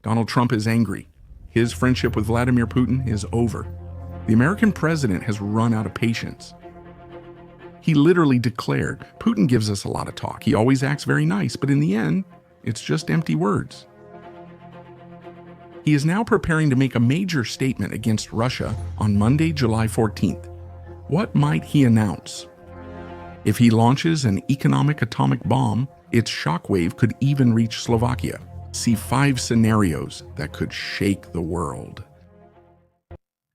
Donald Trump is angry. His friendship with Vladimir Putin is over. The American president has run out of patience. He literally declared, "Putin gives us a lot of talk. He always acts very nice, but in the end, it's just empty words." He is now preparing to make a major statement against Russia on Monday, July 14th. What might he announce? If he launches an economic atomic bomb, its shockwave could even reach Slovakia. See 5 scenarios that could shake the world.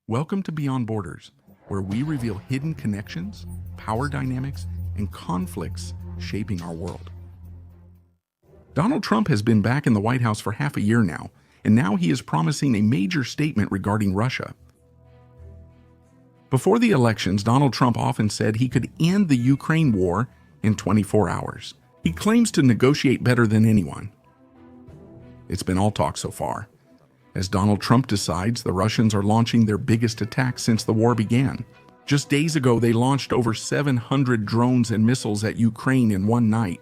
Welcome to Beyond Borders, where we reveal hidden connections, power dynamics, and conflicts shaping our world. Donald Trump has been back in the White House for half a year now, and now he is promising a major statement regarding Russia. Before the elections, Donald Trump often said he could end the Ukraine war in 24 hours. He claims to negotiate better than anyone. It's been all talk so far. As Donald Trump decides, the Russians are launching their biggest attack since the war began. Just days ago, they launched over 700 drones and missiles at Ukraine in one night.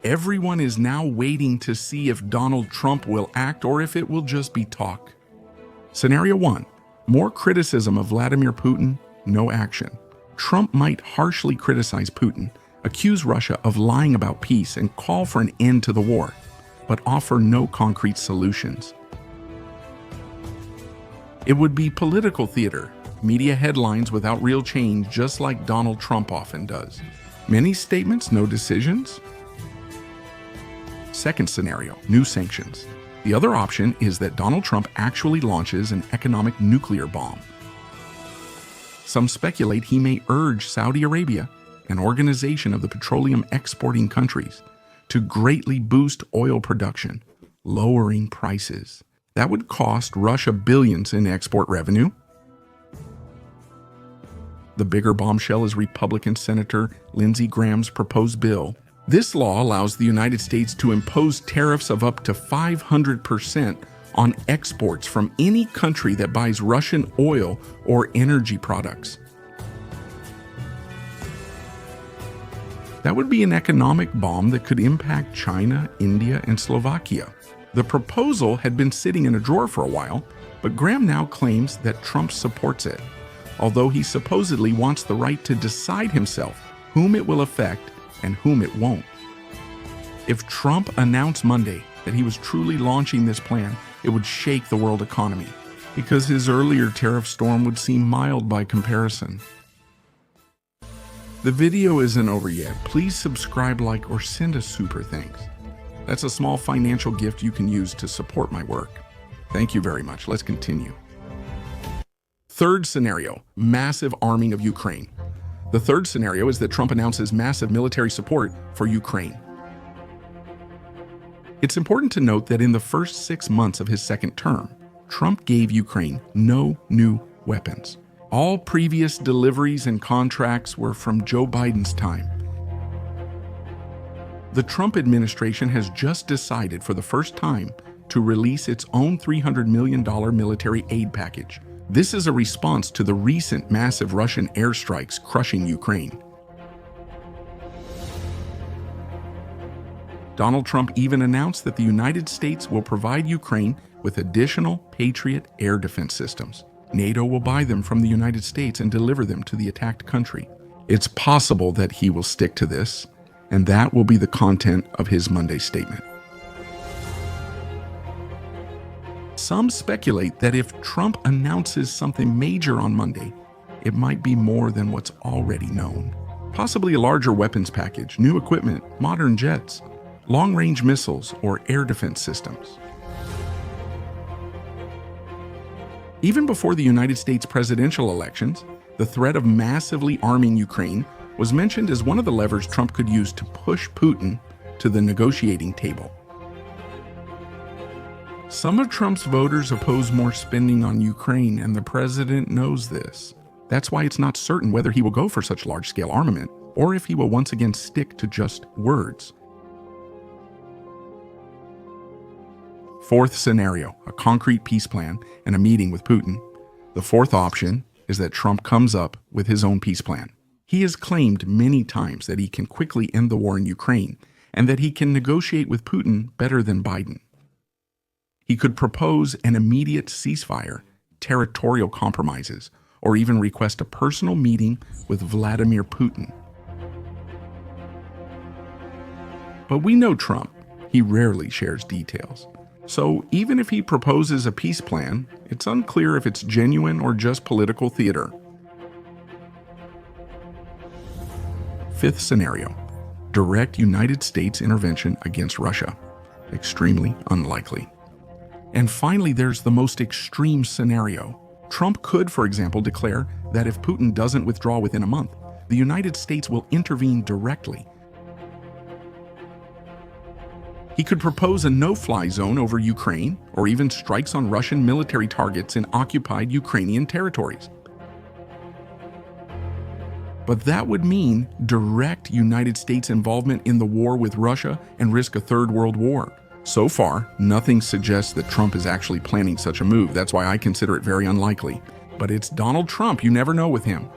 Everyone is now waiting to see if Donald Trump will act or if it will just be talk. Scenario 1. More criticism of Vladimir Putin, no action. Trump might harshly criticize Putin, accuse Russia of lying about peace, and call for an end to the war, but offer no concrete solutions. It would be political theater, media headlines without real change, just like Donald Trump often does. Many statements, no decisions. Second scenario, new sanctions. The other option is that Donald Trump actually launches an economic nuclear bomb. Some speculate he may urge Saudi Arabia, an organization of the petroleum exporting countries, to greatly boost oil production, lowering prices. That would cost Russia billions in export revenue. The bigger bombshell is Republican Senator Lindsey Graham's proposed bill. This law allows the United States to impose tariffs of up to 500% on exports from any country that buys Russian oil or energy products. That would be an economic bomb that could impact China, India, and Slovakia. The proposal had been sitting in a drawer for a while, but Graham now claims that Trump supports it, although he supposedly wants the right to decide himself whom it will affect and whom it won't. If Trump announced Monday that he was truly launching this plan, it would shake the world economy, because his earlier tariff storm would seem mild by comparison. The video isn't over yet. Please subscribe, like, or send a super thanks. That's a small financial gift you can use to support my work. Thank you very much. Let's continue. Third scenario, massive arming of Ukraine. The third scenario is that Trump announces massive military support for Ukraine. It's important to note that in the first 6 months of his second term, Trump gave Ukraine no new weapons. All previous deliveries and contracts were from Joe Biden's time. The Trump administration has just decided for the first time to release its own $300 million military aid package. This is a response to the recent massive Russian airstrikes crushing Ukraine. Donald Trump even announced that the United States will provide Ukraine with additional Patriot air defense systems. NATO will buy them from the United States and deliver them to the attacked country. It's possible that he will stick to this, and that will be the content of his Monday statement. Some speculate that if Trump announces something major on Monday, it might be more than what's already known. Possibly a larger weapons package, new equipment, modern jets, long-range missiles, or air defense systems. Even before the United States presidential elections, the threat of massively arming Ukraine was mentioned as one of the levers Trump could use to push Putin to the negotiating table. Some of Trump's voters oppose more spending on Ukraine, and the president knows this. That's why it's not certain whether he will go for such large-scale armament, or if he will once again stick to just words. Fourth scenario, a concrete peace plan and a meeting with Putin. The fourth option is that Trump comes up with his own peace plan. He has claimed many times that he can quickly end the war in Ukraine and that he can negotiate with Putin better than Biden. He could propose an immediate ceasefire, territorial compromises, or even request a personal meeting with Vladimir Putin. But we know Trump. He rarely shares details. So even if he proposes a peace plan, it's unclear if it's genuine or just political theater. Fifth scenario: direct United States intervention against Russia. Extremely unlikely. And finally, there's the most extreme scenario. Trump could, for example, declare that if Putin doesn't withdraw within a month, the United States will intervene directly. He could propose a no-fly zone over Ukraine, or even strikes on Russian military targets in occupied Ukrainian territories. But that would mean direct United States involvement in the war with Russia and risk a third world war. So far, nothing suggests that Trump is actually planning such a move. That's why I consider it very unlikely. But it's Donald Trump. You never know with him.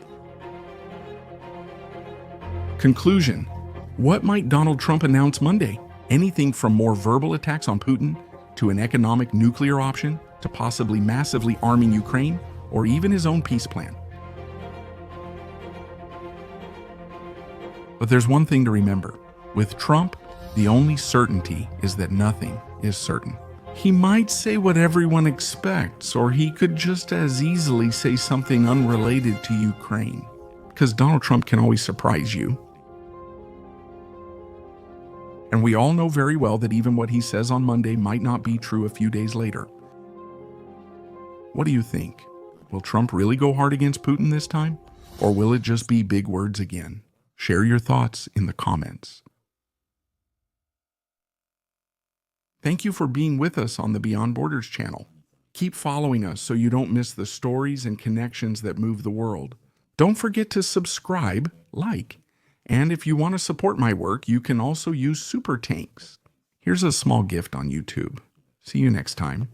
Conclusion: what might Donald Trump announce Monday? Anything from more verbal attacks on Putin, to an economic nuclear option, to possibly massively arming Ukraine, or even his own peace plan. But there's one thing to remember. With Trump, the only certainty is that nothing is certain. He might say what everyone expects, or he could just as easily say something unrelated to Ukraine. Because Donald Trump can always surprise you. And we all know very well that even what he says on Monday might not be true a few days later. What do you think? Will Trump really go hard against Putin this time? Or will it just be big words again? Share your thoughts in the comments. Thank you for being with us on the Beyond Borders channel. Keep following us so you don't miss the stories and connections that move the world. Don't forget to subscribe, like, and if you want to support my work, you can also use super tanks. Here's a small gift on YouTube. See you next time.